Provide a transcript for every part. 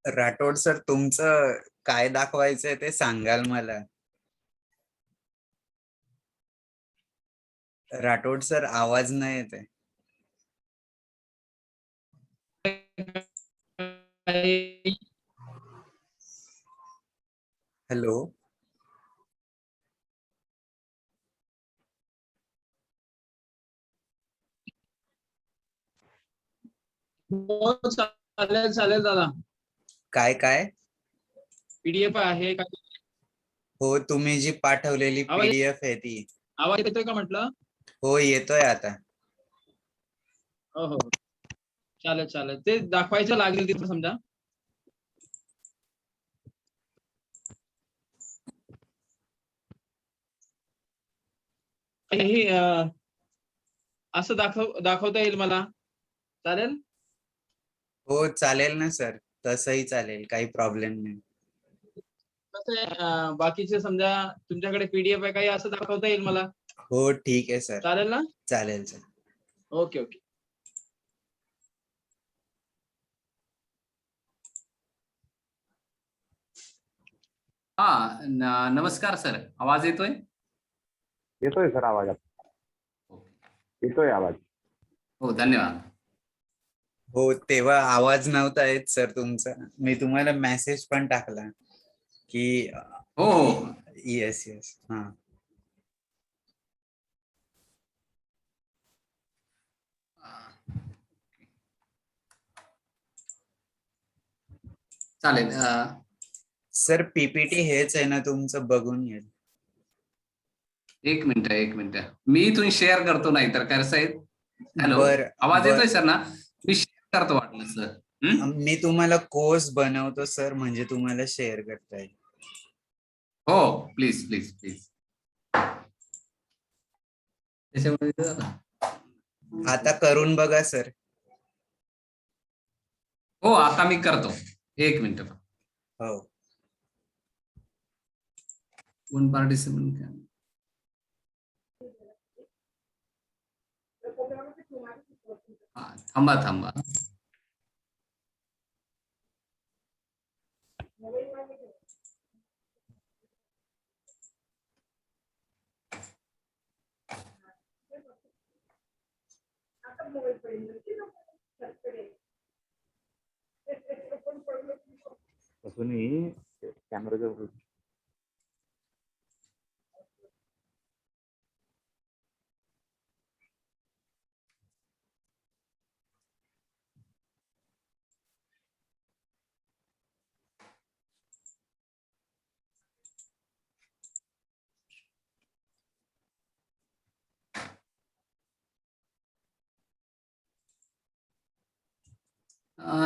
Rathod sir, तुमचं काय दाखवायचंय ते सांगाल मला. राठोड सर, आवाज नाही येते. हॅलो. चालेल चालेल दादा. काय काय? पीडीएफ आहे का? हो, तुम्ही जी पाठवलेली पीडीएफ आहे ती. आवाज येतोय का म्हटलं? हो, येतोय आता. हो हो चालेल चालेल. ते दाखवायचं लागेल तिथं समजा. हे असं दाखवता येईल मला, चालेल? हो चालेल ना सर, तसंही चालेल, काही प्रॉब्लेम नाही. कसं आहे, बाकीचे समजा तुमच्याकडे पीडीएफ आहे काही असं दाखवता येईल मला? हो ठीक आहे सर, चालेल ना? चालेल सर. Okay okay. हा नमस्कार सर, आवाज येतोय? येतोय सर आवाज. येतोय आवाज. हो धन्यवाद. हो, तेव्हा आवाज नव्हता येत सर तुमचा. मी तुम्हाला मेसेज पण टाकला की हो हो येस येस. हा चालेल. सर, पीपीटी हेच आहे ना तुमचं, बघून घेईल. एक मिनिट मी इथून शेअर करतो, नाही तर कसं आहे. हॅलो, बर आवाज बर. येतोय सर ना? मी शेअर करतो वाटलं सर. मी तुम्हाला कोर्स बनवतो सर, म्हणजे तुम्हाला शेअर करता येईल. हो प्लीज प्लीज प्लीज. त्याच्यामध्ये आता करून बघा सर. हो आता मी करतो, एक मिनिट. हो. वन पार्टिसिपंट काय? थांबा. कॅमेरा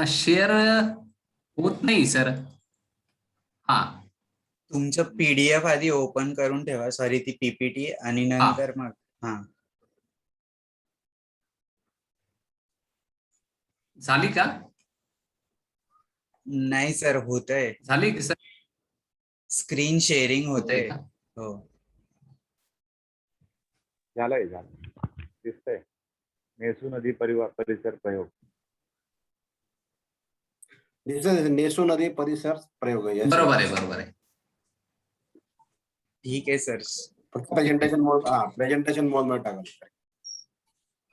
शेअर होत नाही सर. हा, तुमचं पीडीएफ आधी ओपन करून ठेवा, सॉरी ती पीपीटी, आणि नंतर मग हा. झाली का? नाही सर, होतंय. झाली की सर? स्क्रीन शेअरिंग होतंय होतंय. का? हो. झालंय. दिसतंय. नेसू नदी परिसर प्रयोग. नेसू नदी परिसर प्रयोग आहे. बरोबर आहे. ठीक आहे सर. प्रेझेंटेशन मोड मध्ये टाका.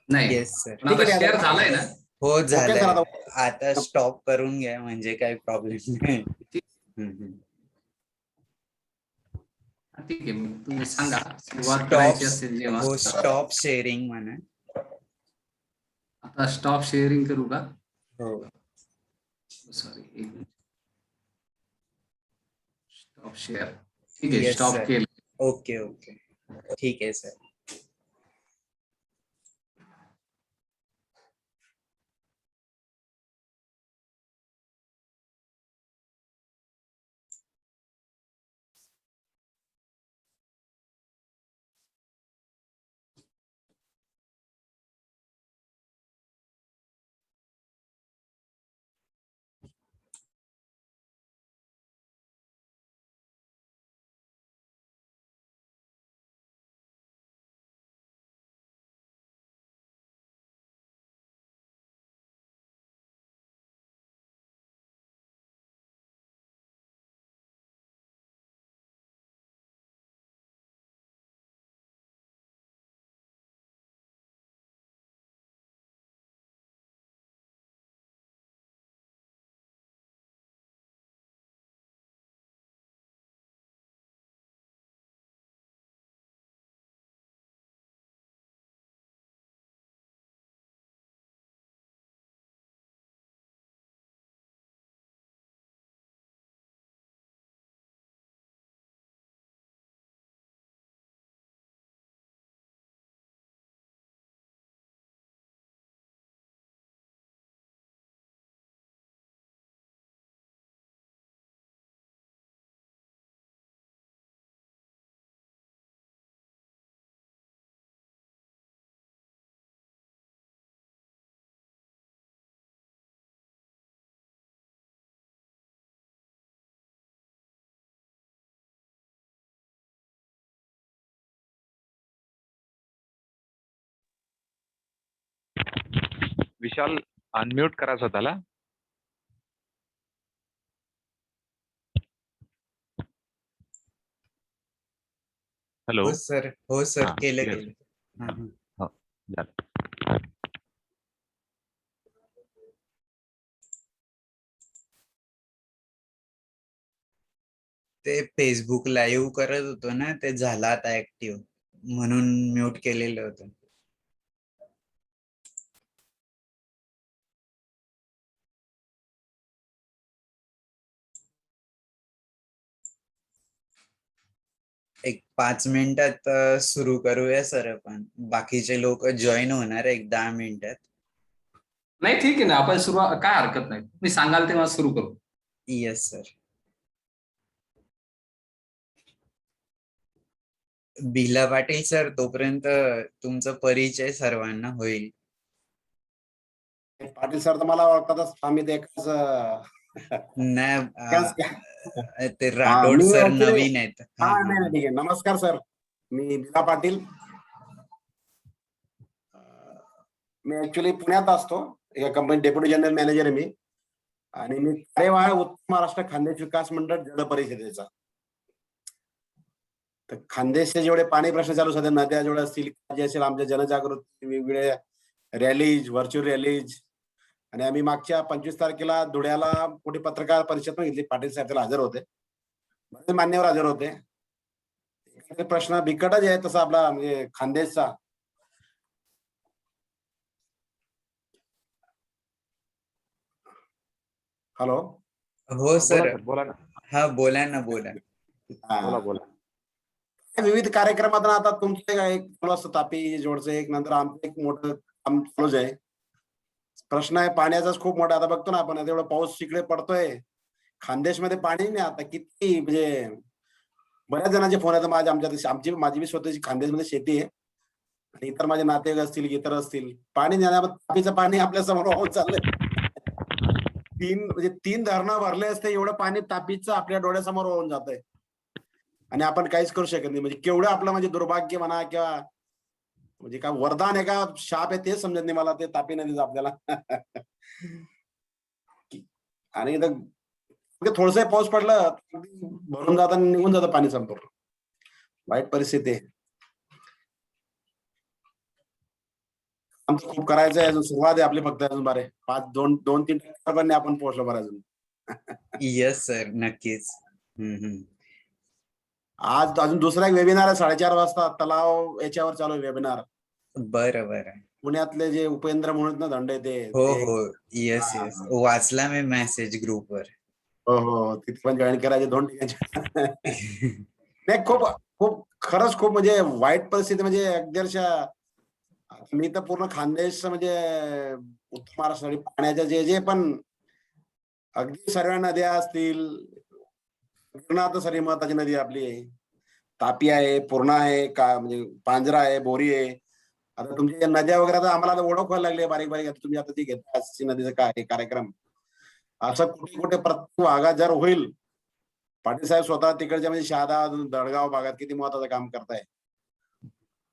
नाही, येस सर. पण आता शेअर झालाय ना? हो झालंय. सर, आता स्टॉप करून घ्या, म्हणजे काही प्रॉब्लेम नाही. ठीक आहे, मग तुम्ही सांगा सुरुवात करायची असेल जेव्हा. हो, स्टॉप शेअरिंग म्हणा. आता स्टॉप शेअरिंग करू का? हो. सॉरी, एक मिनिट. Stop share. ठीक आहे, येस स्टॉप सर. केलं. ओके ठीक आहे सर. विशाल अनम्यूट करा स्वतःला. हॅलो. हो सर, हो सर, हा, केलं yes. केलं. हा, हा. हो, झालं. ते फेसबुक लाईव्ह करत होतो ना, ते झालं आता ऍक्टिव्ह, म्हणून म्यूट केलेलं होतं. एक 5 मिनिटात सुरू करूया सर. आपण बाकीचे लोक जॉईन होणार एक 10 मिनिटात. नाही ठीक आहे ना, आपण सुरुवात, काय हरकत नाही, मी सांगाल तेव्हा सुरू करू. Yes sir. बिला पाटील सर, तोपर्यंत तुमचा परिचय सर्वांना होईल. पाटील सर तर मला ओळखतातच. आम्ही ते एकाच नाही, ते हा, राठोड मी सर actually- नवीन आहेत. हा, नाही नाही, ठीक आहे. नमस्कार सर, मी बिला पाटील. मी ऍक्च्युली पुण्यात असतो, एका कंपनी डेप्युटी जनरल मॅनेजर आहे मी. आणि मी कार्यवाह उत्तर महाराष्ट्र खानदेश विकास मंडळ जल परिषदेचा. तर खानदेशचे जेवढे पाणी प्रश्न चालू सध्या, नद्या जेवढ्या असतील, जे असेल, आमच्या जनजागृती, वेगवेगळ्या रॅलीज, व्हर्च्युअल रॅलीज. आणि आम्ही मागच्या 25 तारखेला धुळ्याला मोठी पत्रकार परिषद पण घेतली. पाटील साहेब त्याला हजर होते, बरेच मान्यवर हजर होते. प्रश्न बिकटच आहे तसा आपला, म्हणजे खानदेशचा. हॅलो. हो सर. बोला ना. हा, बोला ना, बोला. बोला. विविध कार्यक्रमात आता तुमचं एक चालू असतं, तापी जोडचं एक, नंतर आमचं एक मोठं काम चालूच आहे. प्रश्न आहे पाण्याचाच खूप मोठा. आता बघतो ना आपण, एवढा पाऊस तिकडे पडतोय, खानदेशमध्ये पाणी नाही. आता किती, म्हणजे बऱ्याच जणांचे फोन येतात. माझी बी स्वतःची खानदेशमध्ये शेती आहे, आणि इतर माझे नातेवाईक असतील, इतर असतील, पाणी देण्यामध्ये तापीचं पाणी आपल्या समोर वाहून चाललंय. 3 धरणं भरले असते, एवढं पाणी तापीचं आपल्या डोळ्यासमोर वाहून जातंय, आणि आपण काहीच करू शकत नाही. म्हणजे केवढं आपलं, म्हणजे दुर्भाग्य म्हणा, किंवा म्हणजे काय वरदान आहे का शाप आहे, तेच समजत नाही मला, ते तापी नदीचं आपल्याला. आणि थोडस पाऊस पडलं, भरून जाताना निघून जातं पाणी संपूर्ण. वाईट परिस्थिती आहे. आमचं खूप करायचं आहे अजून, सुरुवात आहे आपली फक्त अजून. बरे 2-3 टक्के आपण पोहोचलो बरं अजून. येस सर, नक्कीच. आज अजून दुसरा एक वेबिनार आहे 4:30 वाजता, तलाव याच्यावर चालू आहे वेबिनार. बरं बरं. पुण्यातले जे उपेंद्र म्हणून ना धंडे, ते हो हो, येस येस, वाचला मी मेसेज ग्रुपवर. हो, तिथे पण जॉईन करायचे 2 ठिकाणी. नाही, खूप खूप खरंच खूप, म्हणजे वाईट परिस्थिती. म्हणजे अक्षरशः मी तर पूर्ण खानदेश, म्हणजे उत्तर महाराष्ट्र पाण्याच्या जे पण अगदी सर्व नद्या असतील, आता सर्व महत्वाची नदी आपली आहे, तापी आहे, पूर्णा आहे, का म्हणजे पांजरा आहे, बोरी आहे. आता तुमच्या नद्या वगैरे तर आम्हाला ओळख व्हायला लागली बारीक बारीक. आता तुम्ही आता ती घेता नदीचा काय कार्यक्रम, असं कुठे कुठे प्रत्येक भागात जर होईल. पाटील साहेब स्वतः तिकडच्या, म्हणजे शहादा, दडगाव भागात किती महत्वाचं काम करताय.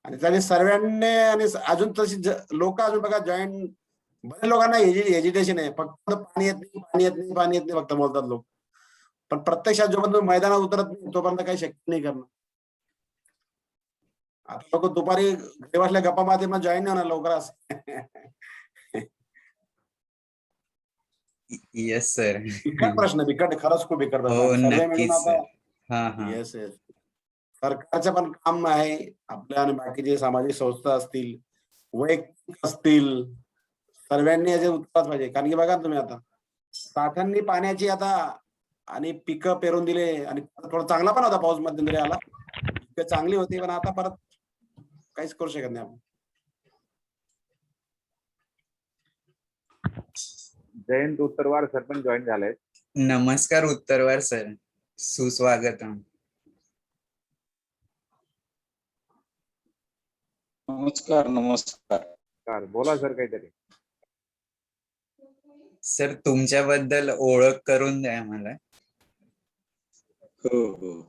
आणि त्याने सर्वांनी, आणि अजून तशी लोक अजून बघा जॉईन, बऱ्याच लोकांना हेजिटेशन आहे. फक्त पाणी येत नाही, पाणी येत नाही, पाणी येत नाही फक्त बोलतात लोक. पण प्रत्यक्षात जोपर्यंत मैदानात उतरत नाही, तोपर्यंत काही शक्य नाही करणं. आता लोक दुपारी घरी बसल्या गप्पा मारते, पण जॉईन नाही होणार लवकरच. Yes sir. बिकट प्रश्न, बिकट, खरंच खूप बिकट प्रश्न. हो, सर्वे मिळून नक्कीच आता, सर. हा हा. येस येस, सरकारचं पण काम आहे आपल्या, आणि बाकीचे सामाजिक संस्था असतील, वैयक्तिक असतील, सर्वांनी याचे उत्तर पाहिजे. कारण की बघा तुम्ही, आता साठ्यांनी पाण्याची आता, आणि पिकं पेरून दिले, आणि थोडा चांगला पण होता पाऊस मध्यंतरी आला, पिकं चांगली होती, पण आता परत काहीच करू शकत नाही आपण. जयंत उत्तरवार सर पण जॉईन झालेत. नमस्कार उत्तरवार सर, सुस्वागतम. नमस्कार. बोला सर काहीतरी. सर, तुमच्याबद्दल ओळख करून द्या मला. हो.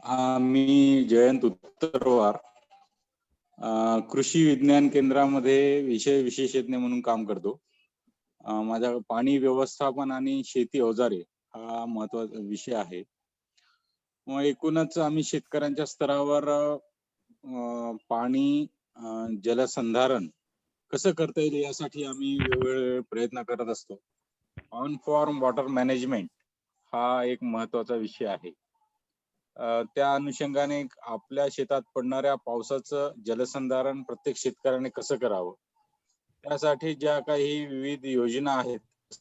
मी जयंत उत्तरवार कृषी विज्ञान केंद्रामध्ये विषय विशेषज्ञ म्हणून काम करतो. माझा पाणी व्यवस्थापन आणि शेती अवजारे हा महत्वाचा विषय आहे. मग एकूणच आम्ही शेतकऱ्यांच्या स्तरावर पाणी जलसंधारण कसं करता येईल यासाठी आम्ही वेगवेगळे प्रयत्न करत असतो. ऑन फॉर्म वॉटर मॅनेजमेंट हा एक महत्वाचा विषय आहे. त्या अनुषंगाने आपल्या शेतात पडणाऱ्या पावसाचं जलसंधारण प्रत्येक शेतकऱ्याने कसं करावं, त्यासाठी ज्या काही विविध योजना आहेत,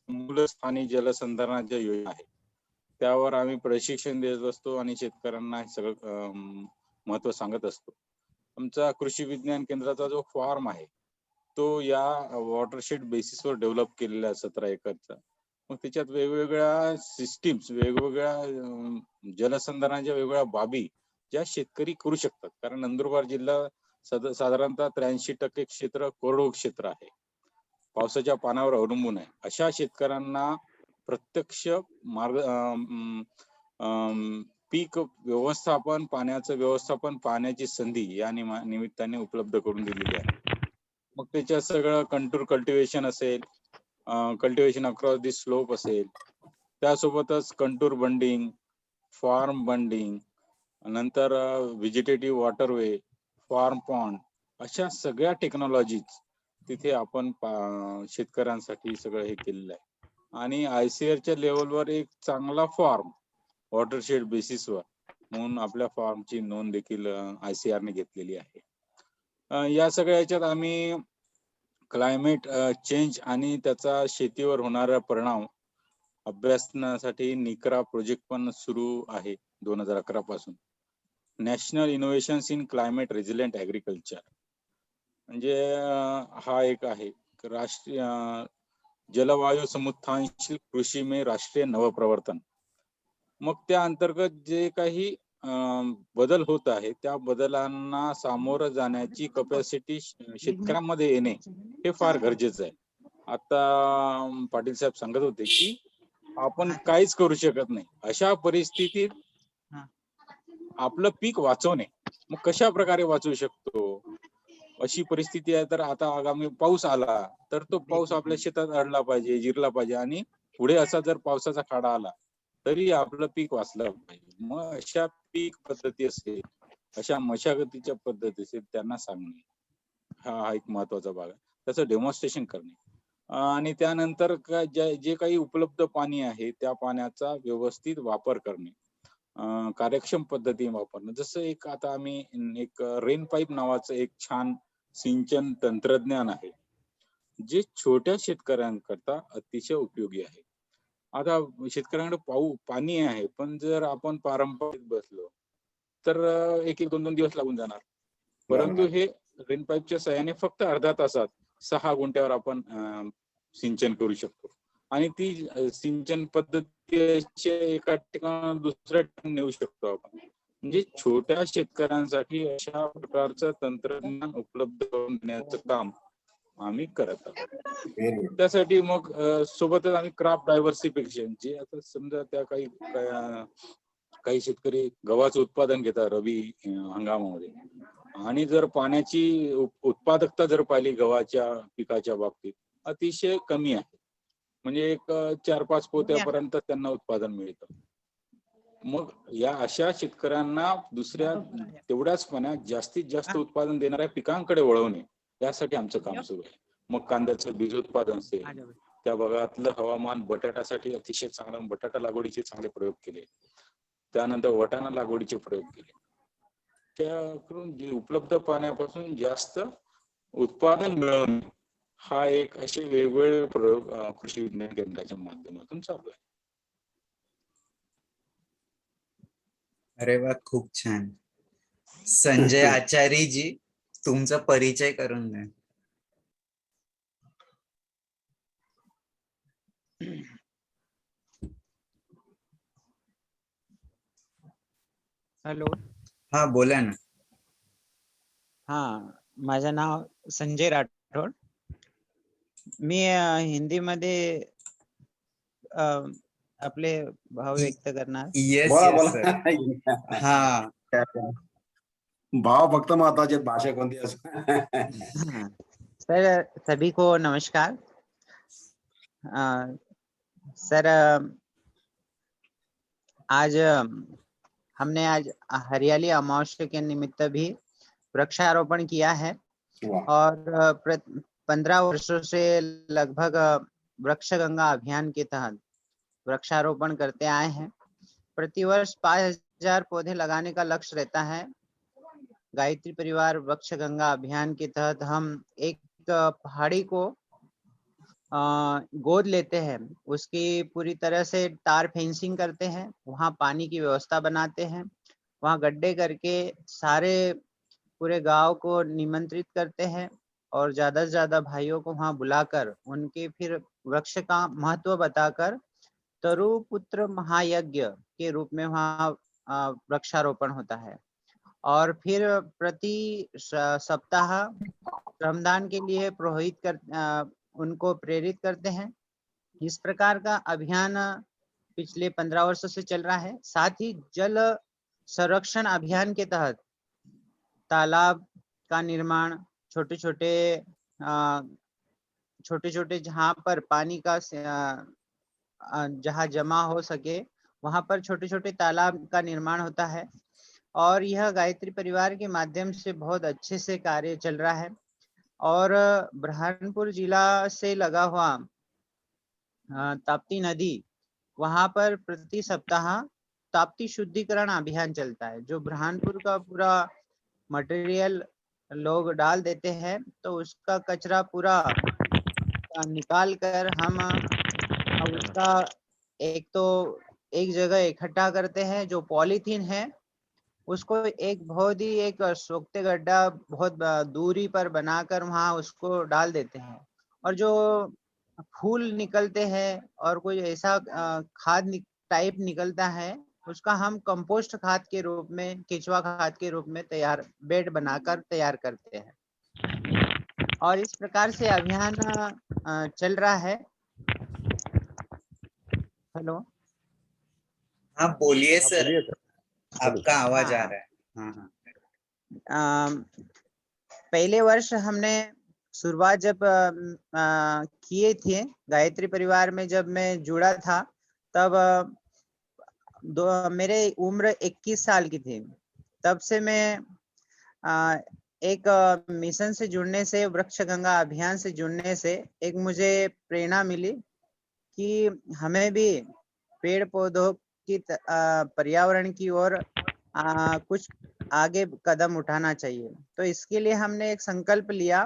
मूलस्थानी जलसंधारणाच्या योजना आहेत, त्यावर आम्ही प्रशिक्षण देत असतो आणि शेतकऱ्यांना सगळं महत्व सांगत असतो. आमचा कृषी विज्ञान केंद्राचा जो फॉर्म आहे तो या वॉटरशेड बेसिसवर डेव्हलप केलेला आहे 17 एकरचा. मग त्याच्यात वेगवेगळ्या सिस्टीम्स, वेगवेगळ्या जलसंधारणाच्या वेगवेगळ्या बाबी ज्या शेतकरी करू शकतात. कारण नंदुरबार जिल्हा साधारणतः 83% क्षेत्र कोरडवाहू क्षेत्र आहे, पावसाच्या पाण्यावर अवलंबून आहे. अशा शेतकऱ्यांना प्रत्यक्ष मार्ग पीक व्यवस्थापन, पाण्याचं व्यवस्थापन, पाण्याची संधी या निमित्ताने उपलब्ध करून दिलेली आहे. मग त्याच्यात सगळं कंटूर कल्टिवेशन असेल, कल्टिवेशन अक्रॉस दी स्लोप असेल, त्यासोबतच कंटूर बंडिंग, फॉर्म बंडिंग, नंतर व्हेजिटेटिव्ह वॉटरवे, फॉर्म पॉन्ड, अशा सगळ्या टेक्नॉलॉजीज तिथे आपण शेतकऱ्यांसाठी सगळं हे केलेलं आहे. आणि ICARच्या लेवलवर एक चांगला फॉर्म वॉटरशेड बेसिसवर म्हणून आपल्या फॉर्मची नोंद देखील ICARने घेतलेली आहे. या सगळ्या याच्यात आम्ही क्लायमेट चेंज आणि त्याचा शेतीवर होणारा परिणाम अभ्यासण्यासाठी निकरा प्रोजेक्ट पण सुरू आहे 2011 पासून. National innovations in climate resilient agriculture म्हणजे हा एक आहे. राष्ट्रीय जलवायू समुत्थानशील कृषी में राष्ट्रीय नवप्रवर्तन. मग त्या अंतर्गत जे काही बदल होत आहे त्या बदलांना सामोरं जाण्याची कपॅसिटी शेतकऱ्यांमध्ये येणे हे फार गरजेचं आहे. आता पाटील साहेब सांगत होते की आपण काहीच करू शकत नाही, अशा परिस्थितीत आपलं पीक वाचवणे. मग कशा प्रकारे वाचवू शकतो अशी परिस्थिती आहे. तर आता आगामी पाऊस आला तर तो पाऊस आपल्या शेतात अडला पाहिजे, जिरला पाहिजे, आणि पुढे असा जर पावसाचा खाडा आला तरी आपलं पीक वाचलं पाहिजे. मग अशा पीक पद्धती असेल, अशा मशागतीच्या पद्धती असेल, त्यांना सांगणे हा एक महत्वाचा भाग आहे. त्याचं डेमॉन्स्ट्रेशन करणे आणि त्यानंतर जे काही उपलब्ध पाणी आहे त्या पाण्याचा व्यवस्थित वापर करणे, कार्यक्षम पद्धतीने वापरणं. जसं एक आता आम्ही एक रेन पाईप नावाचं एक छान सिंचन तंत्रज्ञान आहे जे छोट्या शेतकऱ्यांकरता अतिशय उपयोगी आहे. आता शेतकऱ्यांकडे पाणी आहे, पण जर आपण पारंपरिक बसलो तर 1-2 दिवस लागून जाणार. परंतु हे रेन पाईपच्या सहाय्याने फक्त अर्ध्या तासात 6 गुंठ्यावर आपण सिंचन करू शकतो. आणि ती सिंचन पद्धती एका ठिकाणी दुसऱ्या ठिकाणी नेऊ शकतो आपण. म्हणजे छोट्या शेतकऱ्यांसाठी अशा प्रकारचं तंत्रज्ञान उपलब्ध करून देण्याचं काम आम्ही करत आहोत. त्यासाठी मग सोबतच आम्ही क्राप डायव्हर्सिफिकेशन, जे आता समजा त्या काही शेतकरी गव्हाचं उत्पादन घेतात रबी हंगामामध्ये, आणि जर पाण्याची उत्पादकता जर पाहिली गव्हाच्या पिकाच्या बाबतीत अतिशय कमी आहे. म्हणजे एक 4-5 पोत्यापर्यंत त्यांना उत्पादन मिळतं. मग या अशा शेतकऱ्यांना दुसऱ्या तेवढ्याच पाण्यात जास्तीत जास्त उत्पादन देणाऱ्या पिकांकडे वळवणे यासाठी आमचं काम सुरू आहे. मग कांद्याचं बीज उत्पादन असेल, त्या भागातलं हवामान बटाट्यासाठी अतिशय चांगलं, बटाटा लागवडीचे चांगले प्रयोग केले, त्यानंतर वाटाणा लागवडीचे प्रयोग केले. त्याकडून जे उपलब्ध पाण्यापासून जास्त उत्पादन मिळवणे हा एक असे वेगवेगळे प्रयोग कृषी विज्ञान केंद्राच्या माध्यमातून चालू आहे. अरे वा, खूप छान. संजय आचारी जी, तुमचा परिचय करून द्या. हॅलो. हा, बोला ना. हा, माझं नाव संजय राठोड. मी हिंदीमध्ये आपले भाव व्यक्त करणार. येस बोला येस सर. बोला. हा भाव फक्त महत्वाचे आहेत, भाषा कोणती असो. सर सभी को नमस्कार. सर आज हमने आज हरियाली अमावस्या के निमित्त भी वृक्षारोपण किया है वाह. और 15 वर्षों से लगभग वृक्ष गंगा अभियान के तहत वृक्षारोपण करते आए हैं. प्रतिवर्ष 5000 पौधे लगाने का लक्ष्य रहता है. गायत्री परिवार वृक्ष गंगा अभियान के तहत हम एक पहाड़ी को गोद लेते हैं, उसकी पूरी तरह से तार फेंसिंग करते हैं, वहाँ पानी की व्यवस्था बनाते हैं, वहाँ गड्ढे करके सारे पूरे गांव को निमंत्रित करते हैं और ज्यादा से ज्यादा भाइयों को वहाँ बुलाकर उनके फिर वृक्ष का महत्व बताकर तरु पुत्र महायज्ञ के रूप में वहाँ वृक्षारोपण होता है. और फिर प्रति सप्ताह श्रमदान के लिए पुरोहित कर उनको प्रेरित करते हैं. इस प्रकार का अभियान पिछले 15 वर्षों से चल रहा है. साथ ही जल संरक्षण अभियान के तहत तालाब का निर्माण, छोटे छोटे जहाँ पर पानी का जहाँ जमा हो सके वहाँ पर छोटे छोटे तालाब का निर्माण होता है. और यह गायत्री परिवार के माध्यम से बहुत अच्छे से कार्य चल रहा है. और बुरहानपुर जिला से लगा हुआ ताप्ती नदी, वहाँ पर प्रति सप्ताह ताप्ती शुद्धिकरण अभियान चलता है. जो बुरहानपुर का पूरा मटेरियल लोग डाल देते हैं तो उसका कचरा पूरा निकाल कर हम उसका एक जगह इकट्ठा करते हैं. जो पॉलीथीन है उसको बहुत ही एक सोखते गड्ढा बहुत दूरी पर बनाकर वहाँ उसको डाल देते हैं. और जो फूल निकलते हैं और कोई ऐसा खाद टाइप निकलता है उसका हम कंपोस्ट खाद के रूप में, केचुआ खाद के रूप में बेड बनाकर तैयार करते हैं. और इस प्रकार से अभियान चल रहा है. हेलो. हाँ बोलिए सर, बोलिए सर. आपका आवाज आ हाँ. रहा है. हाँ पहले वर्ष हमने शुरुआत जब किए थे गायत्री परिवार में, जब मैं जुड़ा था तब मेरे उम्र 21 साल की थी. तब से मैं एक मिशन से जुड़ने से, वृक्ष गंगा अभियान से जुड़ने से एक मुझे प्रेरणा मिली कि हमें भी पेड़ पौधों की पर्यावरण की ओर कुछ आगे कदम उठाना चाहिए. तो इसके लिए हमने एक संकल्प लिया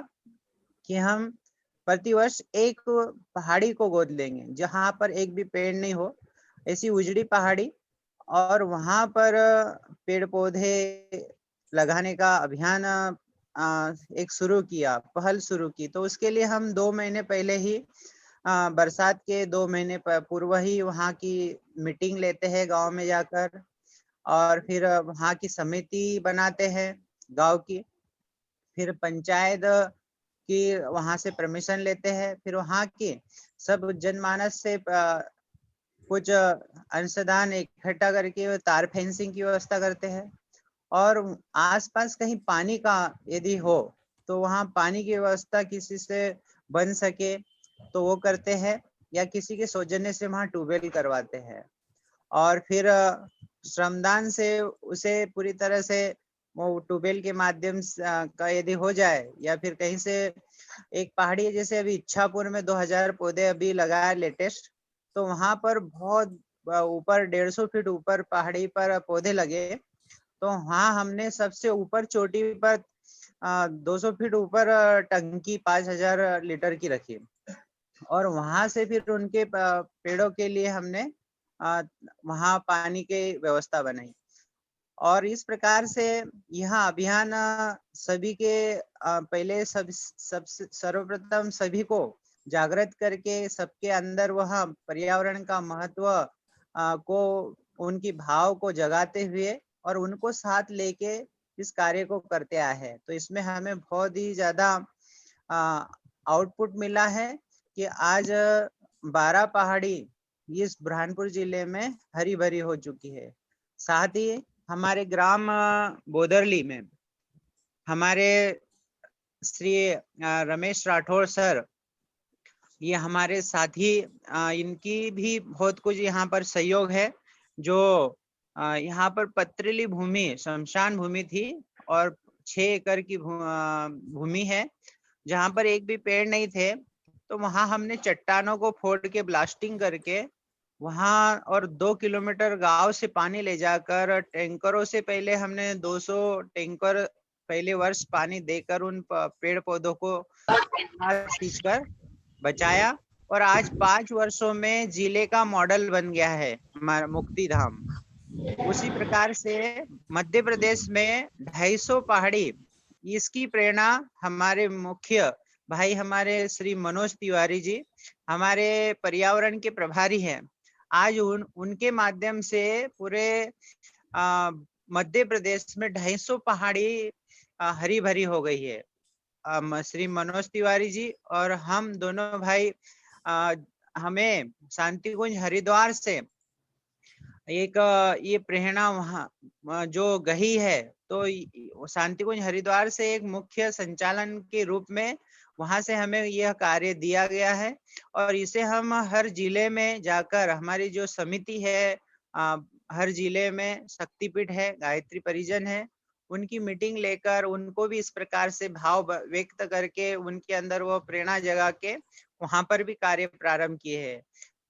कि हम प्रतिवर्ष एक पहाड़ी को गोद लेंगे जहाँ पर एक भी पेड़ नहीं हो, ऐसी उजड़ी पहाड़ी, और वहाँ पर पेड़ पौधे लगाने का अभियान एक पहल शुरू की. तो उसके लिए हम 2 महीने पहले ही बरसात के 2 महीने पूर्व ही वहाँ की मीटिंग लेते हैं गांव में जाकर, और फिर वहाँ की समिति बनाते हैं गांव की. फिर पंचायत की वहाँ से परमिशन लेते हैं. फिर वहाँ की सब जनमानस से कुछ अंशदान इकट्ठा करके तार फेंसिंग की व्यवस्था करते हैं. और आसपास कहीं पानी का यदि हो तो वहाँ पानी की व्यवस्था किसी से बन सके तो वो करते हैं, या किसी के सौजन्य से वहाँ ट्यूबवेल करवाते हैं. और फिर श्रमदान से उसे पूरी तरह से वो ट्यूबवेल के माध्यम का यदि हो जाए, या फिर कहीं से एक पहाड़ी है, जैसे अभी इच्छापुर में 2000 पौधे अभी लगाया लेटेस्ट, तो वहां पर बहुत ऊपर 150 फीट ऊपर पहाड़ी पर पौधे लगे. तो वहाँ हमने सबसे ऊपर चोटी पर 200 फीट ऊपर टंकी 5000 लीटर की रखी, और वहां से फिर उनके पेड़ों के लिए हमने वहाँ पानी की व्यवस्था बनाई. और इस प्रकार से यह अभियान सभी के पहले सर्वप्रथम सभी को जागृत करके सबके अंदर वह पर्यावरण का महत्व को, उनकी भाव को जगाते हुए और उनको साथ लेके इस कार्य को करते आए हैं. तो इसमें हमें बहुत ही ज्यादा आउटपुट मिला है कि आज 12 पहाड़ी इस बुरहानपुर जिले में हरी भरी हो चुकी है। साथ ही हमारे ग्राम बोदरली में हमारे श्री रमेश राठौर सर, ये हमारे साथी, इनकी भी बहुत कुछ यहाँ पर सहयोग है। जो यहाँ पर पथरीली भूमि, शमशान भूमि थी और 6 एकड़ की भूमि है जहाँ पर एक भी पेड़ नहीं थे, तो वहां हमने चट्टानों को फोड़ के ब्लास्टिंग करके वहां और 2 किलोमीटर गांव से पानी ले जाकर टैंकरों से पहले हमने 200 टैंकर पहले वर्ष पानी देकर उन पेड़ पौधों को खींचकर बचाया और आज 5 वर्षों में जिले का मॉडल बन गया है हमारा मुक्ति धाम। उसी प्रकार से मध्य प्रदेश में 250 पहाड़ी, इसकी प्रेरणा हमारे मुख्य भाई हमारे श्री मनोज तिवारी जी, हमारे पर्यावरण के प्रभारी हैं। आज उनके माध्यम से पूरे मध्य प्रदेश में 250 पहाड़ी हरी भरी हो गई है। श्री मनोज तिवारी जी और हम दोनों भाई, हमें शांति कुंज हरिद्वार से एक ये प्रेरणा वहाँ जो गई है, तो शांति कुंज हरिद्वार से एक मुख्य संचालन के रूप में वहां से हमें यह कार्य दिया गया है और इसे हम हर जिले में जाकर, हमारी जो समिति है हर जिले में शक्तिपीठ है, गायत्री परिजन है, उनकी मीटिंग लेकर उनको भी इस प्रकार से भाव व्यक्त करके उनके अंदर वो प्रेरणा जगा के वहां पर भी कार्य प्रारंभ किए हैं।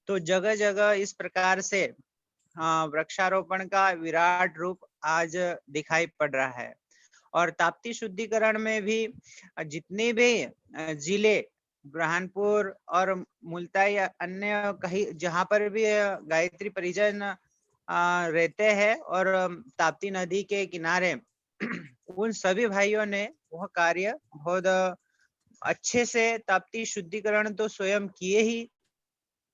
तो जगह जगह इस प्रकार से वृक्षारोपण का विराट रूप आज दिखाई पड़ रहा है। और ताप्ती शुद्धिकरण में भी जितने भी जिले, बुरहानपुर और मुल्ताई, अन्य कहीं जहाँ पर भी गायत्री परिजन रहते हैं और ताप्ती नदी के किनारे, उन सभी भाइयों ने वह कार्य बहुत अच्छे से, ताप्ती शुद्धिकरण तो स्वयं किए ही,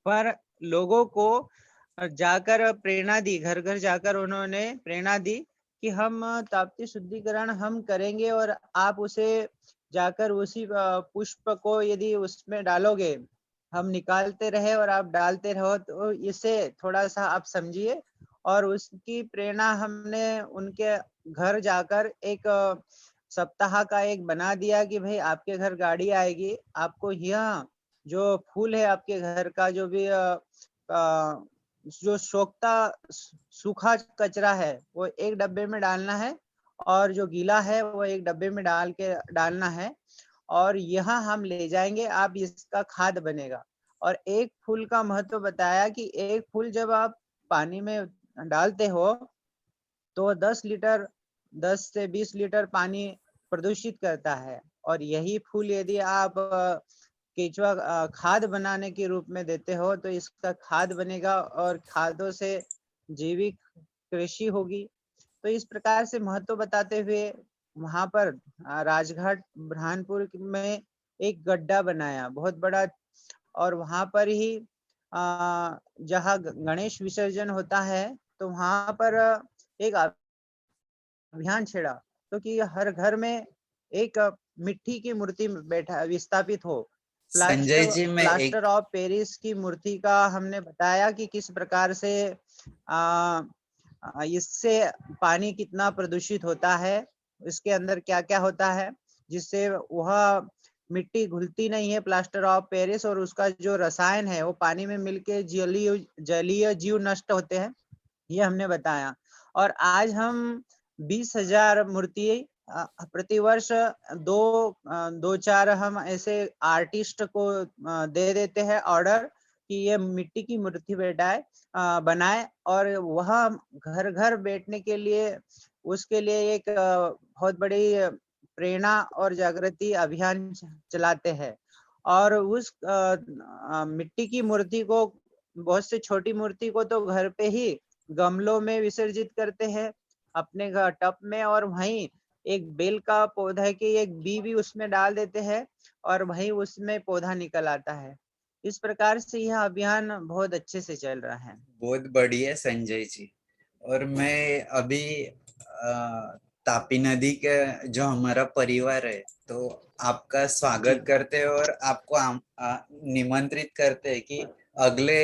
पर लोगों को जाकर प्रेरणा दी, घर घर जाकर उन्होंने प्रेरणा दी कि हम ताप्ती शुद्धिकरण हम करेंगे और आप उसे जाकर उसी पुष्प को यदि उसमें डालोगे, हम निकालते रहे और आप डालते रहो, तो इसे थोड़ा सा आप समझिए। और उसकी प्रेरणा हमने उनके घर जाकर एक सप्ताह का एक बना दिया कि भाई आपके घर गाड़ी आएगी, आपको यह जो फूल है आपके घर का जो भी जो सूखा कचरा है वो एक डब्बे में डालना है और जो गीला है वो एक डब्बे में डालना है और यहाँ हम ले जाएंगे, आप इसका खाद बनेगा। और एक फूल का महत्व बताया कि एक फूल जब आप पानी में डालते हो तो 10 से 20 लीटर पानी प्रदूषित करता है, और यही फूल यदि आप केचुआ खाद बनाने के रूप में देते हो तो इसका खाद बनेगा और खादों से जैविक कृषि होगी। तो इस प्रकार से महत्व बताते हुए वहां पर राजघाट बुरहानपुर में एक गड्ढा बनाया बहुत बड़ा, और वहां पर ही जहाँ गणेश विसर्जन होता है तो वहां पर एक अभियान छेड़ा, तो कि हर घर में एक मिट्टी की मूर्ति विस्थापित हो। संजय जी, मैं प्लास्टर ऑफ पेरिस की मूर्ति का हमने बताया कि किस प्रकार से इससे पानी कितना प्रदूषित होता है, इसके अंदर क्या क्या होता है, जिससे वह मिट्टी घुलती नहीं है प्लास्टर ऑफ पेरिस, और उसका जो रसायन है वो पानी में मिलके जलीय जीव नष्ट होते हैं, ये हमने बताया। और आज हम 20,000 मूर्ति प्रतिवर्ष 2-4 हम ऐसे आर्टिस्ट को दे देते हैं ऑर्डर कि ये मिट्टी की मूर्ति बनाए और वह घर घर बैठने के लिए उसके लिए एक बहुत बड़ी प्रेरणा और जागृति अभियान चलाते हैं। और उस मिट्टी की मूर्ति को, बहुत से छोटी मूर्ति को तो घर पे ही गमलों में विसर्जित करते हैं अपने घर टब में, और वहीं एक बेल का पौधा की एक भी उसमें डाल देते हैं और वहीं उसमें पौधा निकल आता है। इस प्रकार से यह अभियान बहुत अच्छे से चल रहा है। बहुत बढ़िया संजय जी। और मैं अभी तापी नदी का जो हमारा परिवार है तो आपका स्वागत करते हैं और आपको निमंत्रित करते हैं कि अगले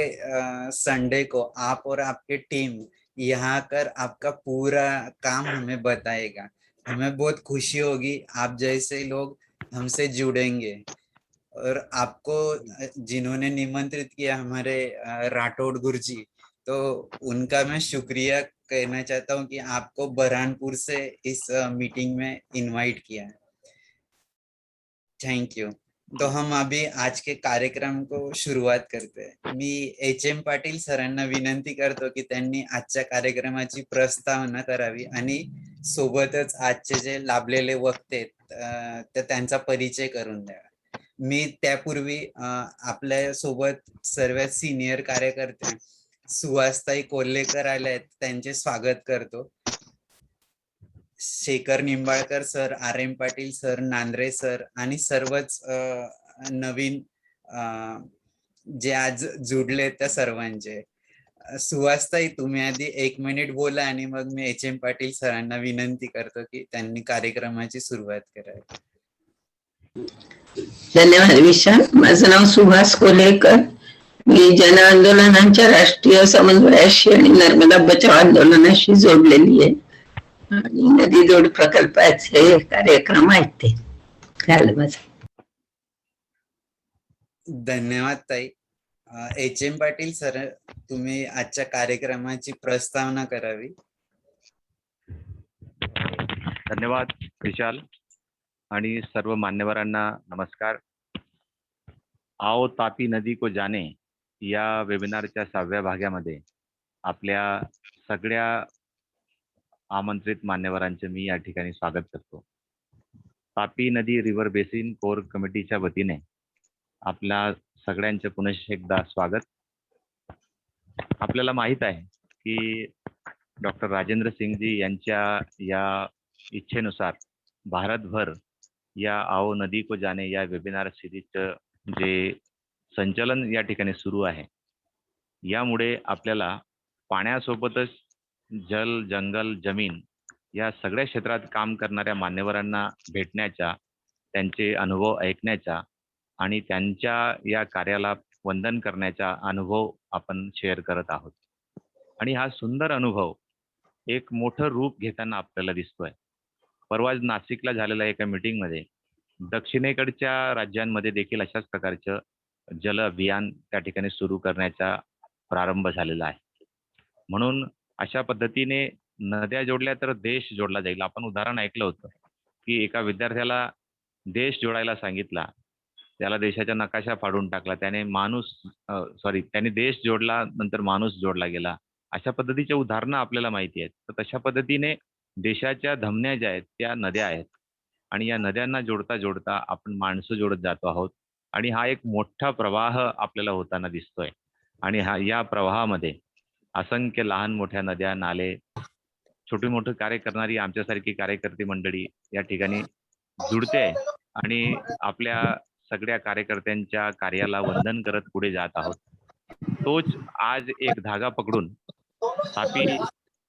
संडे को आप और आपके टीम यहाँ कर आपका पूरा काम हमें बताएगा। हमें बहुत खुशी होगी, आप जैसे लोग हमसे जुड़ेंगे। और आपको जिन्होंने निमंत्रित किया, हमारे राठौड़ गुरुजी, तो उनका मैं शुक्रिया कहना चाहता हूँ कि आपको बरहानपुर से इस मीटिंग में इनवाइट किया है। Thank you. तो हम अभी आज के कार्यक्रम को सुरुवात करते हैं. मी एच.एम. पाटील सरांना विनंती करतो की त्यांनी आजच्या कार्यक्रमाची प्रस्तावना करावी आणि सोबतच आजचे जे लाभलेले वक्ते आहेत तर त्यांचा परिचय करून द्यावा. मी त्यापूर्वी आपल्या सोबत सर्वात सिनियर कार्यकर्ते सुहासताई कोल्हेकर आले आहेत, त्यांचे स्वागत करतो. Shekhar Nimbalkar sir, R M Patil sir, Nandre sir आणि सर्वच नवीन जे आज जुडले त्या सर्वांचे. सुहासताई, तुम्ही आधी 1 मिनिट बोला आणि मग मी एच.एम. पाटील सरांना विनंती करतो की त्यांनी कार्यक्रमाची सुरुवात करावी. धन्यवाद विशाल. माझं नाव सुहास कोल्हेकर. मी जन आंदोलनांच्या राष्ट्रीय समन्वयाशी आणि नर्मदा बचाव आंदोलनाशी जोडलेली आहे आणि नदी जोड प्रकल्पाचे कार्यक्रम आहेत ते. झालं माझं. धन्यवाद ताई. एच.एम. पाटील सर, तुम्ही आजच्या कार्यक्रमाची प्रस्तावना करावी. धन्यवाद विशाल आणि सर्व मान्यवरांना नमस्कार. आओ तापी नदी को जाने या वेबिनारच्या 6व्या भागामध्ये आपल्या सगळ्या आमंत्रित मान्यवरांचे मी या ठिकाणी स्वागत करतो. तापी नदी रिव्हर बेसिन कोर कमिटीच्या वतीने आपल्या सगळ्यांचे पुनश्च एकदा स्वागत. आपल्याला माहित आहे की डॉक्टर राजेंद्र सिंगजी यांच्या या इच्छेनुसार भारतभर या आओ नदी को जाने या वेबिनार सिरीजचं जे संचलन या ठिकाणी सुरू आहे, यामुळे आपल्याला पाण्यासोबतच जल, जंगल, जमीन या सगळ्या क्षेत्रात काम करणाऱ्या मान्यवरांना भेटण्याचा, त्यांचे अनुभव ऐकण्याचा आणि त्यांच्या या कार्याला वंदन करण्याचा अनुभव आपण शेअर करत आहोत. आणि हा सुंदर अनुभव एक मोठं रूप घेताना आपल्याला दिसतोय. परवाच नाशिकला झालेल्या एका मीटिंगमध्ये दक्षिणेकडच्या राज्यांमध्ये देखील अशाच प्रकारचं जल अभियान त्या ठिकाणी सुरू करण्याचा प्रारंभ झालेला आहे. म्हणून अशा पद्धतीने नद्या जोडल्या तर देश जोडला जाईल. आपण उदाहरण ऐकलं होतं की एका विद्यार्थ्याला देश जोडायला सांगितला, त्याला देशाचा नकाशा फाडून टाकला, त्याने देश जोडला, नंतर माणूस जोडला गेला. अशा पद्धतीचे उदाहरणं आपल्याला माहिती आहेत. तर तशा पद्धतीने देशाच्या धमन्या ज्या आहेत त्या नद्या आहेत आणि या नद्यांना जोडता जोडता आपण माणसं जोडत जातो आहोत आणि हा एक मोठा प्रवाह आपल्याला होताना दिसतोय. आणि या प्रवाहामध्ये असंख्य लहान मोठ्या नद्या, नाले, छोटी मोठं कार्य करणारी आमच्यासारखी कार्यकर्ती मंडळी या ठिकाणी जुडते आणि आपल्या सगळ्या कार्यकर्त्यांच्या कार्याला वंदन करत पुढे जात आहोत. तोच आज एक धागा पकडून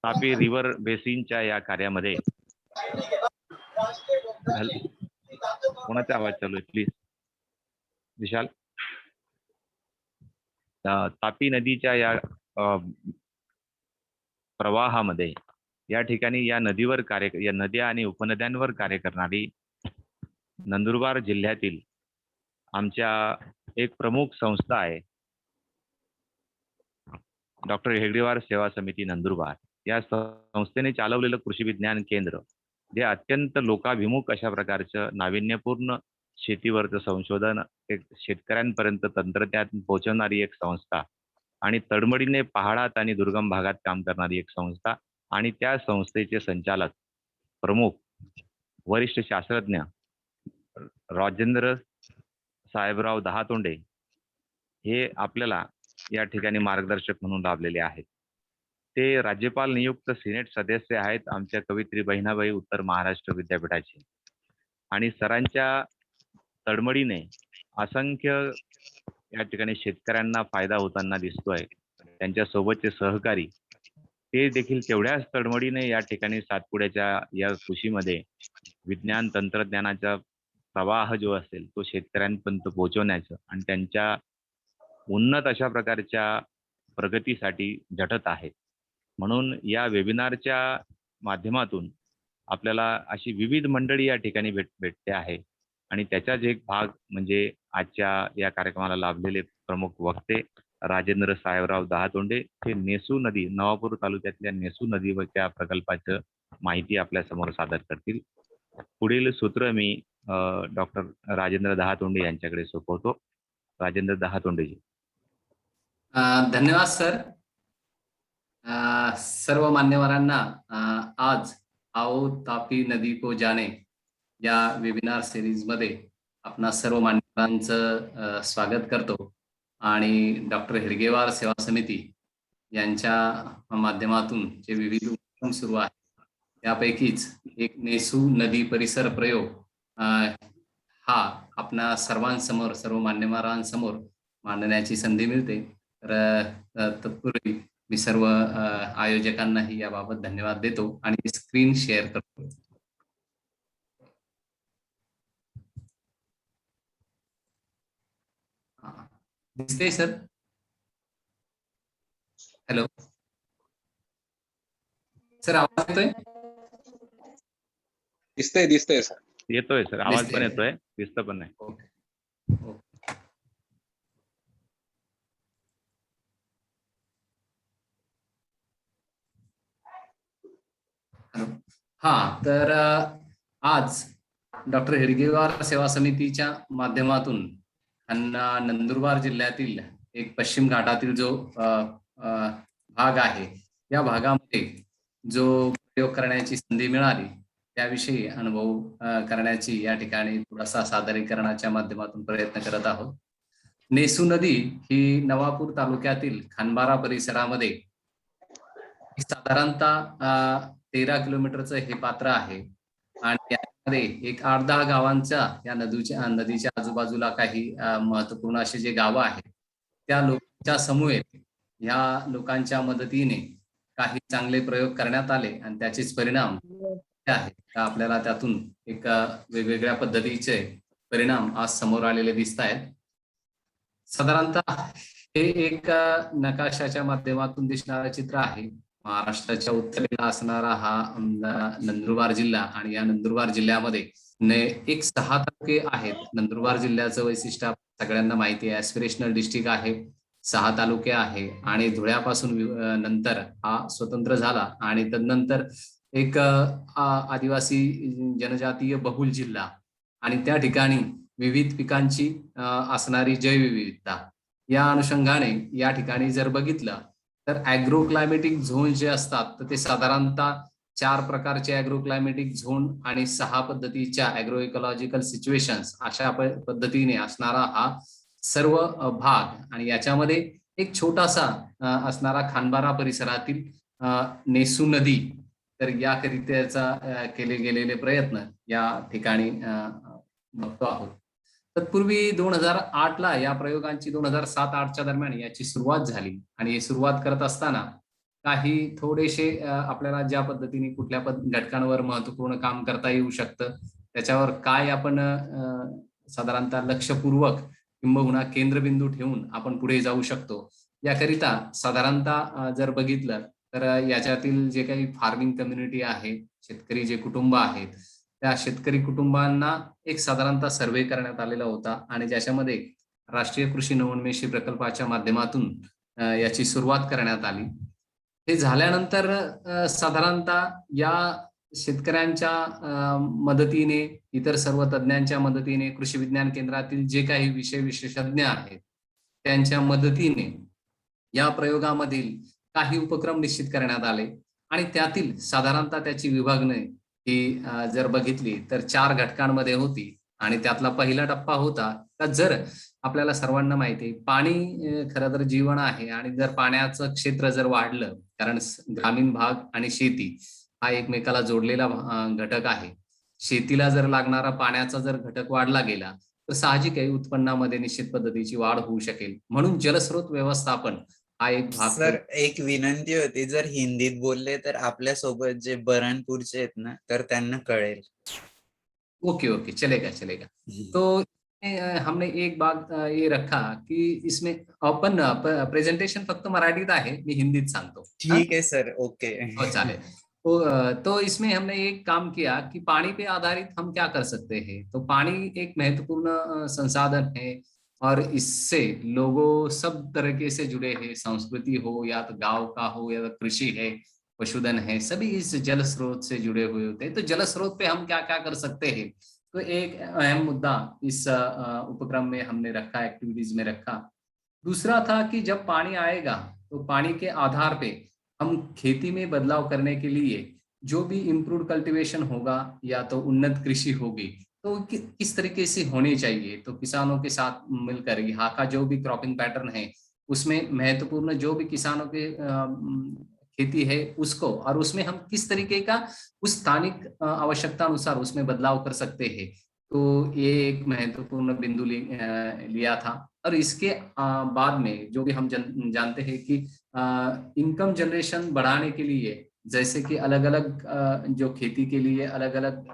तापी रिव्हर बेसिनच्या या कार्यामध्ये कोणाचा आवाज चालू आहे प्लीज विशाल. तापी नदीच्या या प्रवाहामध्ये या ठिकाणी या नद्या आणि उपनद्यांवर कार्य करणारी नंदुरबार जिल्ह्यातील आमच्या एक प्रमुख संस्था आहे, डॉक्टर हेगडेवार सेवा समिती नंदुरबार. या संस्थेने चालवलेलं कृषी विज्ञान केंद्र जे अत्यंत लोकाभिमुख अशा प्रकारचं नाविन्यपूर्ण शेतीवरचं संशोधन, एक शेतकऱ्यांपर्यंत तंत्रज्ञान पोहोचवणारी एक संस्था आणि तडमडीने पहाडात आणि दुर्गम भागात काम करणारी एक संस्था आणि त्या संस्थेचे संचालक प्रमुख वरिष्ठ शास्त्रज्ञ राजेंद्र साहेबराव दहातोंडे हे आपल्याला या ठिकाणी मार्गदर्शक म्हणून लाभलेले आहेत. ते राज्यपाल नियुक्त सिनेट सदस्य आहेत आमच्या कवयित्री बहिणाबाई उत्तर महाराष्ट्र विद्यापीठाचे. आणि सरांच्या तडमडीने असंख्य या ठिकाणी शेतकऱ्यांना फायदा होताना दिसतोय. त्यांच्या सोबतचे सहकारी ते देखील तेवढ्याच तडमडीने या ठिकाणी सातपुड्याच्या या कृषीमध्ये विज्ञान तंत्रज्ञानाचा प्रवाह जो असेल तो शेतकऱ्यांपर्यंत पोहोचवण्याचं आणि त्यांच्या उन्नत अशा प्रकारच्या प्रगतीसाठी झटत आहेत. म्हणून या वेबिनारच्या माध्यमातून आपल्याला अशी विविध मंडळी या ठिकाणी भेटते आहे आणि त्याचाच एक भाग म्हणजे आजच्या या कार्यक्रमाला लाभलेले प्रमुख वक्ते राजेंद्र साहेबराव दहातोंडे, हे नेसू नदी, नवापूर तालुक्यातल्या नेसू नदीवरच्या प्रकल्पाचं माहिती आपल्या समोर सादर करतील. पुढील सूत्र मी डॉक्टर राजेंद्र दहातोंडे यांच्याकडे सोपवतो. राजेंद्र दहातोंडेजी. धन्यवाद सर. सर्व मान्यवरांना आज आओ तापी नदी को जाने या वेबिनार सिरीज मध्ये आपणा सर्व मान्यवरांचं स्वागत करतो आणि डॉक्टर हेडगेवार सेवा समिती यांच्या माध्यमातून जे विविध उपक्रम सुरू आहेत त्यापैकीच एक नेसू नदी परिसर प्रयोग हा आपणा सर्वांसमोर, सर्व मान्यवरांसमोर मांडण्याची संधी मिळते. तर तत्पूर्वी मी सर्व आयोजकांनाही याबाबत धन्यवाद देतो आणि स्क्रीन शेअर करतो. दिसते सर? हॅलो सर, आवाज येतोय? दिसतंय सर. येतोय सर, आवाज पण दिसतंय. येतोय, दिसतं पण नाही. ओके. हा, तर आज डॉक्टर हेडगेवार सेवा समितीच्या माध्यमातून नंदुरबार जिल्ह्यातील एक पश्चिम घाटातील जो भाग आहे, या भागामध्ये जो प्रयोग करण्याची संधी मिळाली त्याविषयी अनुभव करण्याची या ठिकाणी थोडासा सादरीकरणाच्या माध्यमातून प्रयत्न करत आहोत. नेसू नदी ही नवापूर तालुक्यातील खानबारा परिसरामध्ये साधारणतः 13 किलोमीटरचं हे पात्र आहे आणि यामध्ये एक 8-10 गावांच्या या नदीच्या आजूबाजूला काही महत्वपूर्ण असे जे गावं आहेत त्या लोकांच्या समूहात या लोकांच्या मदतीने काही चांगले प्रयोग करण्यात आले आणि त्याचेच परिणाम आहेत. आपल्याला त्यातून एक वेगवेगळ्या पद्धतीचे परिणाम आज समोर आलेले दिसत आहेत. साधारणतः हे एक नकाशाच्या माध्यमातून दिसणारं चित्र आहे. महाराष्ट्राच्या उत्तरेला असणारा हा नंदुरबार जिल्हा आणि या नंदुरबार जिल्ह्यामध्ये एक 6 तालुके आहेत. नंदुरबार जिल्ह्याचं वैशिष्ट्य सगळ्यांना माहिती आहे, ॲस्पिरेशनल डिस्ट्रिक्ट आहे, 6 तालुके आहे आणि धुळ्यापासून नंतर हा स्वतंत्र झाला आणि तदनंतर एक आदिवासी जनजातीय बहुल जिल्हा आणि त्या ठिकाणी विविध पिकांची असणारी जैवविविधता. या अनुषंगाने या ठिकाणी जर बघितलं तर ॲग्रो क्लायमेटिक झोन जे असतात तर ते साधारणतः 4 प्रकारचे ॲग्रो क्लायमेटिक झोन आणि 6 पद्धतीच्या ॲग्रो इकॉलॉजिकल सिच्युएशन्स अशा पद्धतीने असणारा हा सर्व भाग आणि याच्यामध्ये एक छोटासा असणारा खानबारा परिसरातील नेसू नदी. तर याकरिताचा केले गेलेले प्रयत्न या ठिकाणी बघतो आहोत. तत्पूर्वी 2008ला या प्रयोगांची 2007-08च्या दरम्यान याची सुरुवात झाली आणि ही सुरुवात करत असताना काही थोडेसे आपल्याला ज्या पद्धतीने कुठल्या घटकांवर महत्वपूर्ण काम करता येऊ शकतं त्याच्यावर काय आपण साधारणतः लक्षपूर्वक किंबहुना केंद्रबिंदू ठेवून आपण पुढे जाऊ शकतो याकरिता साधारणतः जर बघितलं तर याच्यातील जे काही फार्मिंग कम्युनिटी आहे, शेतकरी जे कुटुंब आहेत त्या शेतकरी कुटुंबांना एक साधारणतः सर्वे करण्यात आलेला होता आणि ज्याच्यामध्ये राष्ट्रीय कृषी नवोन्मेषी प्रकल्पाच्या माध्यमातून याची सुरुवात करण्यात आली. हे झाल्यानंतर साधारणतः या शेतकऱ्यांच्या मदतीने, इतर सर्व तज्ञांच्या मदतीने, कृषी विज्ञान केंद्रातील जे काही विषय विशेषज्ञ आहेत त्यांच्या मदतीने या प्रयोगामधील काही उपक्रम निश्चित करण्यात आले आणि त्यातील साधारणतः त्याची विभागणी ही जर बघितली तर 4 घटकांमध्ये होती आणि त्यातला पहिला टप्पा होता का जर आपल्याला सर्वांना माहिती आहे पाणी खरं तर जीवन आहे आणि जर पाण्याचं क्षेत्र जर वाढलं, कारण ग्रामीण भाग आणि शेती हा एकमेकाला जोडलेला घटक आहे. शेतीला जर लागणारा पाण्याचा जर घटक वाढला गेला तर साहजिक आहे उत्पन्नामध्ये निश्चित पद्धतीची वाढ होऊ शकेल. म्हणून जलस्रोत व्यवस्थापन हा एक भाग. सर, एक विनंती होती, जर हिंदीत बोलले तर आपल्या सोबत जे बऱ्हाणपूरचे आहेत ना तर त्यांना कळेल. ओके चलेगा. तो हमने एक बात ये रखा की इसमें आपण प्रेझेंटेशन फक्त मराठीत आहे, मी हिंदीत सांगतो. ठीक है सर, ओके. हो चालेल. तो इसमें हमने एक काम किया कि पानी पे आधारित हम क्या कर सकते हैं. तो पानी एक महत्वपूर्ण संसाधन है और इससे लोगों सब तरीके से जुड़े हैं. संस्कृति हो या तो गांव का हो या तो कृषि है, पशुधन है, सभी इस जल स्रोत से जुड़े हुए होते हैं. तो जल स्रोत पे हम क्या क्या कर सकते हैं. तो एक अहम मुद्दा इस उपक्रम में हमने रखा, एक्टिविटीज में रखा. दूसरा था कि जब पानी आएगा तो पानी के आधार पे हम खेती में बदलाव करने के लिए जो भी इम्प्रूव्ड कल्टीवेशन होगा या तो उन्नत कृषि होगी तो किस तरीके से होनी चाहिए. तो किसानों के साथ मिलकर यहाँ का जो भी क्रॉपिंग पैटर्न है उसमें महत्वपूर्ण जो भी किसानों के खेती है उसको, और उसमें हम किस तरीके का उस स्थानिक आवश्यकता अनुसार उसमें बदलाव कर सकते हैं. तो ये एक महत्वपूर्ण बिंदु लिया था. और इसके बाद में जो भी हम जानते हैं कि इनकम जनरेशन बढ़ाने के लिए जैसे कि अलग अलग जो खेती के लिए अलग अलग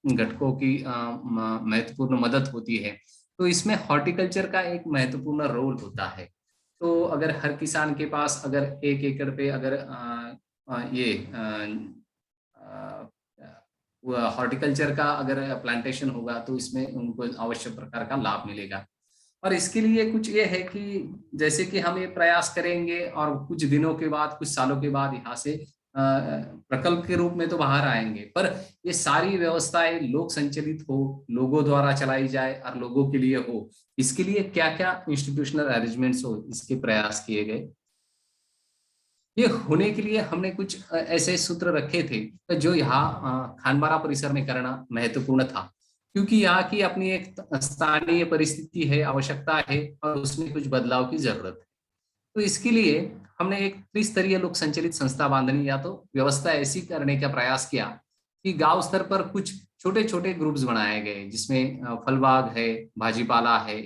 घटकों की महत्वपूर्ण मदद होती है. तो इसमें हॉर्टिकल्चर का एक महत्वपूर्ण रोल होता है. तो अगर हर किसान के पास अगर 1 एकड़ पे अगर ये हॉर्टिकल्चर का अगर प्लांटेशन होगा तो इसमें उनको आवश्यक प्रकार का लाभ मिलेगा. और इसके लिए कुछ ये है कि जैसे कि हम ये प्रयास करेंगे और कुछ दिनों के बाद, कुछ सालों के बाद यहाँ से प्रकल्प के रूप में तो बाहर आएंगे, पर ये सारी व्यवस्थाएं लोक संचालित हो, लोगों द्वारा चलाई जाए और लोगों के लिए हो. इसके लिए क्या क्या इंस्टीट्यूशनल अरेंजमेंट्स हो, इसके प्रयास किए गए. ये होने के लिए हमने कुछ ऐसे सूत्र रखे थे जो यहाँ खानबारा परिसर में करना महत्वपूर्ण था, क्योंकि यहाँ की अपनी एक स्थानीय परिस्थिति है, आवश्यकता है और उसमें कुछ बदलाव की जरूरत है. तो इसके लिए हमने एक त्रिस्तरीय लोक संचालित संस्था बांधनी या तो व्यवस्था ऐसी करने का प्रयास किया कि गांव स्तर पर कुछ छोटे छोटे ग्रुप्स बनाए गए जिसमें फलबाग है, भाजीपाला है,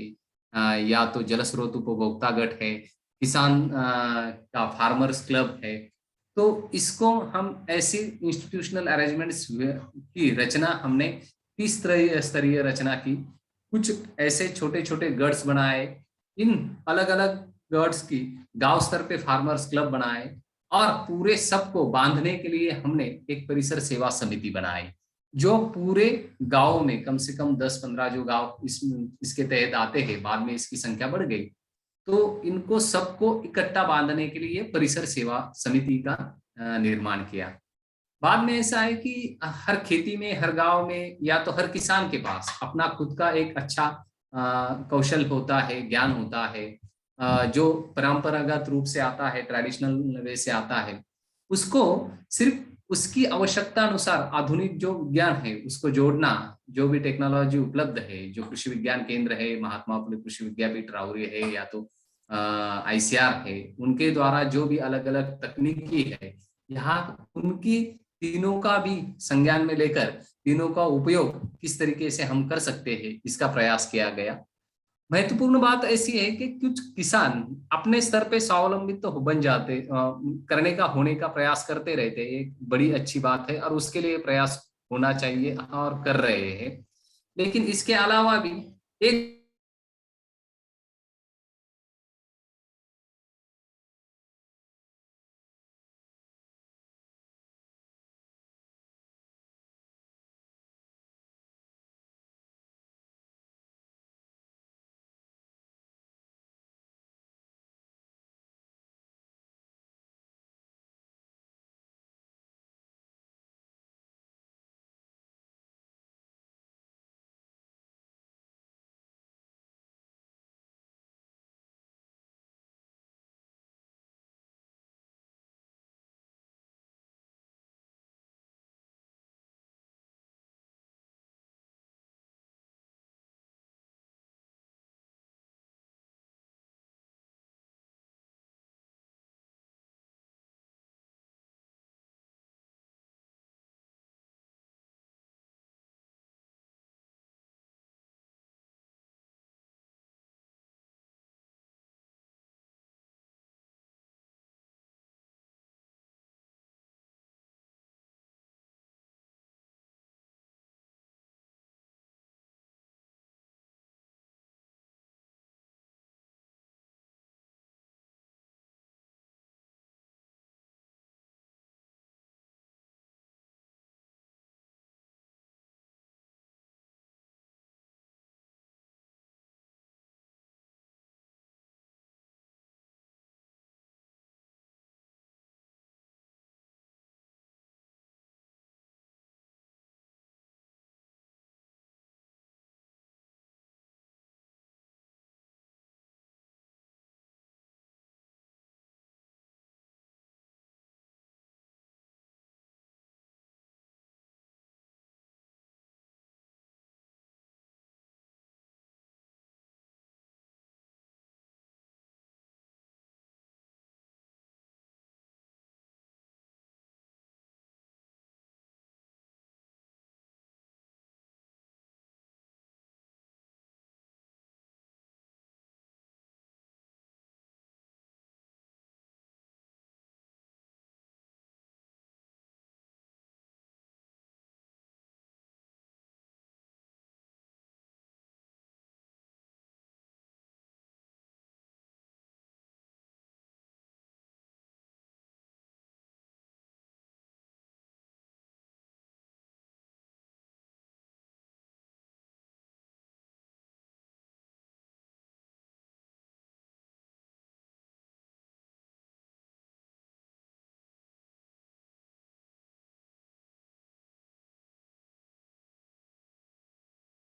या तो जलस्रोत उपभोक्ता गट है, किसान का फार्मर्स क्लब है. तो इसको हम ऐसी इंस्टीट्यूशनल अरेंजमेंट्स की रचना हमने 30 स्तरीय रचना की. कुछ ऐसे छोटे छोटे गट्स बनाए, इन अलग अलग गट्स की गांव स्तर पे फार्मर्स क्लब बनाए और पूरे सबको बांधने के लिए हमने एक परिसर सेवा समिति बनाई जो पूरे गांव में कम से कम 10-15 जो गांव इसके तहत आते हैं, बाद में इसकी संख्या बढ़ गई, तो इनको सबको इकट्ठा बांधने के लिए परिसर सेवा समिति का निर्माण किया. बाद में ऐसा है कि हर खेती में, हर गांव में या तो हर किसान के पास अपना खुद का एक अच्छा कौशल होता है, ज्ञान होता है, जो परंपरागत रूप से आता है, ट्रेडिशनल वे से आता है. उसको सिर्फ उसकी आवश्यकता अनुसार आधुनिक जो विज्ञान है उसको जोड़ना, जो भी टेक्नोलॉजी उपलब्ध है, जो कृषि विज्ञान केंद्र है, महात्मा फुले कृषि विद्यापीठ राउरी है या तो ICR है, उनके द्वारा जो भी अलग अलग तकनीकी है, यहाँ उनकी तीनों का भी संज्ञान में लेकर तीनों का उपयोग किस तरीके से हम कर सकते हैं इसका प्रयास किया गया. महत्वपूर्ण बात ऐसी है कि कुछ किसान अपने स्तर पे स्वावलंबित तो बन जाते, करने का होने का प्रयास करते रहते, एक बड़ी अच्छी बात है और उसके लिए प्रयास होना चाहिए और कर रहे हैं. लेकिन इसके अलावा भी एक